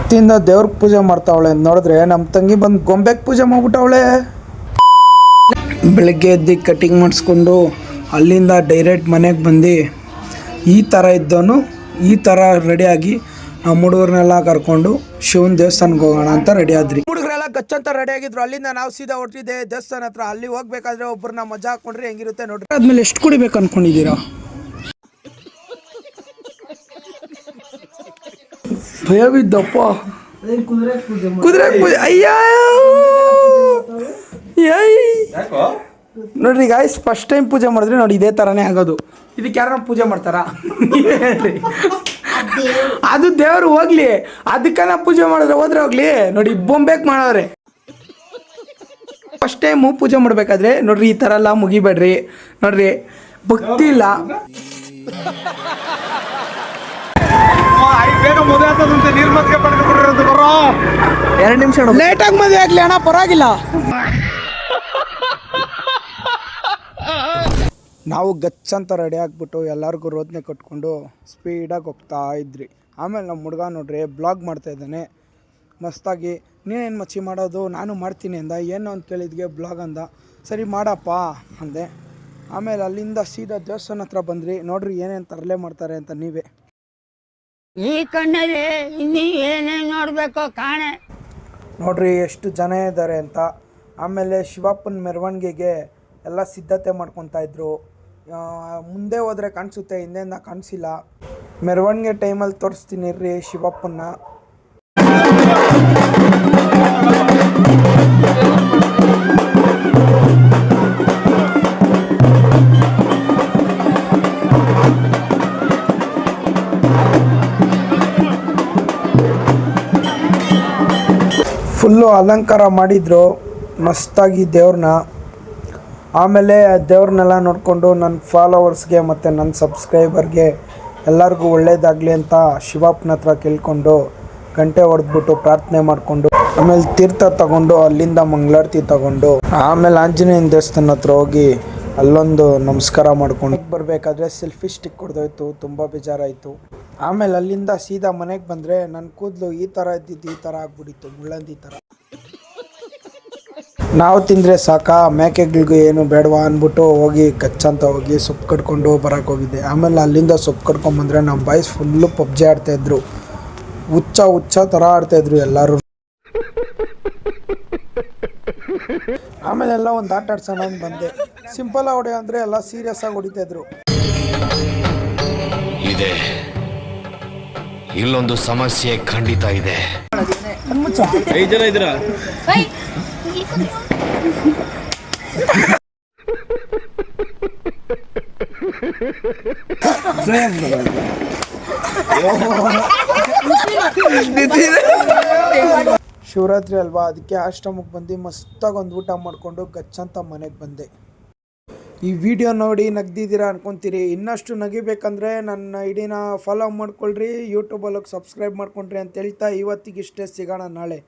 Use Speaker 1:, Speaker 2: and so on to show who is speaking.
Speaker 1: ಭಕ್ತಿಯಿಂದ ದೇವ್ರಿಗೆ ಪೂಜೆ ಮಾಡ್ತಾವಳೆ ನೋಡಿದ್ರೆ ನಮ್ಮ ತಂಗಿ ಬಂದು ಗೊಂಬೆಗೆ ಪೂಜೆ ಮಾಡ್ಬಿಟ್ಟವಳೆ. ಬೆಳಗ್ಗೆ ಎದ್ದು ಕಟಿಂಗ್ ಮಾಡಿಸ್ಕೊಂಡು ಅಲ್ಲಿಂದ ಡೈರೆಕ್ಟ್ ಮನೆಗೆ ಬಂದು ಈ ಥರ ಇದ್ದವನು ಈ ಥರ ರೆಡಿಯಾಗಿ ನಮ್ಮ ಹುಡುಗರನ್ನೆಲ್ಲ ಕರ್ಕೊಂಡು ಶಿವನ ದೇವಸ್ಥಾನಕ್ಕೆ ಹೋಗೋಣ ಅಂತ ರೆಡಿ ಆದ್ರಿ. ಹುಡುಗರೆಲ್ಲ ಗಚ್ಚಂತ ರೆಡಿ ಆಗಿದ್ರು. ಅಲ್ಲಿಂದ ನಾವು ಸೀದಾ ಹೊರಟಿದ್ದೆ ದೇವಸ್ಥಾನ ಹತ್ರ. ಅಲ್ಲಿ ಹೋಗ್ಬೇಕಾದ್ರೆ ಒಬ್ಬರನ್ನ ಮಜಾ ಹಾಕೊಂಡ್ರೆ ಹೆಂಗಿರುತ್ತೆ ನೋಡ್ರಿ. ಆದ್ಮೇಲೆ ಎಷ್ಟು ಕುಡಿಬೇಕು ಅನ್ಕೊಂಡಿದ್ದೀರಾ? ಭಯ ಬಿದ್ದಪ್ಪ. ಕುದುರೆ ಪೂಜೆ ಅಯ್ಯ ನೋಡ್ರಿ ಗಾಯ್ಸ್, ಫಸ್ಟ್ ಟೈಮ್ ಪೂಜೆ ಮಾಡಿದ್ರೆ ನೋಡಿ ಇದೇ ಥರನೇ ಆಗೋದು. ಇದಕ್ಕೆ ಯಾರು ಪೂಜೆ ಮಾಡ್ತಾರಾ? ಅದು ದೇವರು ಹೋಗ್ಲಿ, ಅದಕ್ಕನ ಪೂಜೆ ಮಾಡಿದ್ರೆ ಹೋದ್ರೆ ಹೋಗ್ಲಿ. ನೋಡಿ ಬೊಂಬೆಕ್ ಮಾಡೋರೆ. ಫಸ್ಟ್ ಟೈಮು ಪೂಜೆ ಮಾಡ್ಬೇಕಾದ್ರೆ ನೋಡ್ರಿ ಈ ಥರ ಎಲ್ಲ ಮುಗಿಬೇಡ್ರಿ. ನೋಡ್ರಿ ಭಕ್ತಿ ಇಲ್ಲ. ಎರಡು ನಿಮಿಷ ಲೇಟಾಗಿ ಮದುವೆ ಆಗ್ಲಿ ಅಣ್ಣ, ಪರವಾಗಿಲ್ಲ. ನಾವು ಗಚ್ಚಂತ ರೆಡಿ ಆಗಿಬಿಟ್ಟು ಎಲ್ಲರಿಗೂ ರೋದನೆ ಕಟ್ಕೊಂಡು ಸ್ಪೀಡಾಗಿ ಹೋಗ್ತಾ ಇದ್ರಿ. ಆಮೇಲೆ ನಮ್ಮ ಹುಡುಗ ನೋಡ್ರಿ ಬ್ಲಾಗ್ ಮಾಡ್ತಾ ಇದ್ದಾನೆ ಮಸ್ತಾಗಿ. ನೀನೇನು ಮಚ್ಚಿ ಮಾಡೋದು? ನಾನು ಮಾಡ್ತೀನಿ ಅಂದ. ಏನು ಅಂತ ಕೇಳಿದ್ಗೆ ಬ್ಲಾಗ್ ಅಂದ. ಸರಿ ಮಾಡಪ್ಪ ಅಂದೆ. ಆಮೇಲೆ ಅಲ್ಲಿಂದ ಸೀದಾ ದೇವಸ್ಥಾನ ಹತ್ರ ಬಂದ್ರಿ. ನೋಡ್ರಿ ಏನೇನು ತರಲೆ ಮಾಡ್ತಾರೆ ಅಂತ ನೀವೇ.
Speaker 2: ಈ ಕಣ್ಣಲ್ಲಿ ಇನ್ನೂ ಏನೇನು ನೋಡಬೇಕೋ ಕಾಣೆ.
Speaker 1: ನೋಡ್ರಿ ಎಷ್ಟು ಜನ ಇದ್ದಾರೆ ಅಂತ. ಆಮೇಲೆ ಶಿವಪ್ಪನ ಮೆರವಣಿಗೆಗೆ ಎಲ್ಲ ಸಿದ್ಧತೆ ಮಾಡ್ಕೊತಾ ಇದ್ರು. ಮುಂದೆ ಹೋದರೆ ಕಾಣಿಸುತ್ತೆ, ಹಿಂದೆಯಿಂದ ಕಾಣಿಸಿಲ್ಲ. ಮೆರವಣಿಗೆ ಟೈಮಲ್ಲಿ ತೋರಿಸ್ತೀನಿ ರೀ ಶಿವಪ್ಪನ್ನ. ಫುಲ್ಲು ಅಲಂಕಾರ ಮಾಡಿದ್ರು ಮಸ್ತಾಗಿ ದೇವ್ರನ್ನ. ಆಮೇಲೆ ದೇವ್ರನ್ನೆಲ್ಲ ನೋಡಿಕೊಂಡು ನನ್ನ ಫಾಲೋವರ್ಸ್ಗೆ ಮತ್ತು ನನ್ನ ಸಬ್ಸ್ಕ್ರೈಬರ್ಗೆ ಎಲ್ಲರಿಗೂ ಒಳ್ಳೇದಾಗಲಿ ಅಂತ ಶಿವಪ್ಪನ ಹತ್ರ ಕೇಳ್ಕೊಂಡು ಗಂಟೆ ಹೊಡೆದ್ಬಿಟ್ಟು ಪ್ರಾರ್ಥನೆ ಮಾಡಿಕೊಂಡು ಆಮೇಲೆ ತೀರ್ಥ ತಗೊಂಡು ಅಲ್ಲಿಂದ ಮಂಗಳಾರತಿ ತಗೊಂಡು ಆಮೇಲೆ ಆಂಜನೇಯನ ದೇವಸ್ಥಾನ ಹತ್ರ ಹೋಗಿ ಅಲ್ಲೊಂದು ನಮಸ್ಕಾರ ಮಾಡ್ಕೊಂಡು ಬರಬೇಕಾದ್ರೆ ಸೆಲ್ಫಿ ಸ್ಟಿಕ್ ಹೊಡೆದೋಯ್ತು. ತುಂಬ ಬೇಜಾರಾಯಿತು. ಆಮೇಲೆ ಅಲ್ಲಿಂದ ಸೀದಾ ಮನೆಗೆ ಬಂದರೆ ನನ್ನ ಕೂದಲು ಈ ಥರ ಇದ್ದಿದ್ದು ಈ ಥರ ಆಗ್ಬಿಟ್ಟಿತ್ತು, ಮುಳ್ಳಂದಿ ಥರ. ನಾವು ತಿಂದರೆ ಸಾಕಾ, ಮೇಕೆಗಳಿಗೂ ಏನು ಬೇಡವಾ ಅಂದ್ಬಿಟ್ಟು ಹೋಗಿ ಗಚ್ಚಂತ ಹೋಗಿ ಸೊಪ್ಪು ಕಟ್ಕೊಂಡು ಬರೋಕ್ಕೆ ಹೋಗಿದ್ದೆ. ಆಮೇಲೆ ಅಲ್ಲಿಂದ ಸೊಪ್ಪು ಕಟ್ಕೊಂಬಂದರೆ ನಮ್ಮ ಬಾಯ್ಸ್ ಫುಲ್ಲು ಪಬ್ಜಿ ಆಡ್ತಾಯಿದ್ರು. ಹುಚ್ಚ ಥರ ಆಡ್ತಾಯಿದ್ರು ಎಲ್ಲರೂ. ಆಮೇಲೆ ಎಲ್ಲ ಒಂದು ಆಟ ಆಡ್ಸೋಣ ಅಂತ ಬಂದೆ. ಸಿಂಪಲ್ ಹೊಡೆ ಅಂದರೆ ಎಲ್ಲ ಸೀರಿಯಸ್ ಆಗಿ ಹೊಡಿತಾಯಿದ್ರು.
Speaker 3: ಇದೆ ಇಲ್ಲೊಂದು ಸಮಸ್ಯೆ ಖಂಡಿತ ಇದೆ.
Speaker 4: 5 ಜನ ಇದ್ದೀರಾ?
Speaker 1: ಶಿವರಾತ್ರಿ ಅಲ್ವಾ, ಅದಕ್ಕೆ ಆಶ್ರಮಕ್ಕೆ ಬಂದು ಮಸ್ತಾಗಿ ಒಂದು ಊಟ ಮಾಡಿಕೊಂಡು ಗಚ್ಚಂತ ಮನೆಗೆ ಬಂದೆ. ಈ ವಿಡಿಯೋ ನೋಡಿ ನಗ್ದಿದ್ದೀರಾ ಅನ್ಕೊತೀರಿ. ಇನ್ನಷ್ಟು ನಗಿಬೇಕಂದ್ರೆ ನನ್ನ ಐಡಿನ ಫಾಲೋ ಮಾಡ್ಕೊಳ್ರಿ, ಯೂಟ್ಯೂಬಲ್ಲಿ ಸಬ್ಸ್ಕ್ರೈಬ್ ಮಾಡ್ಕೊಂಡ್ರಿ ಅಂತ ಹೇಳ್ತಾ ಇವತ್ತಿಗಿಷ್ಟೇ. ಸಿಗೋಣ ನಾಳೆ.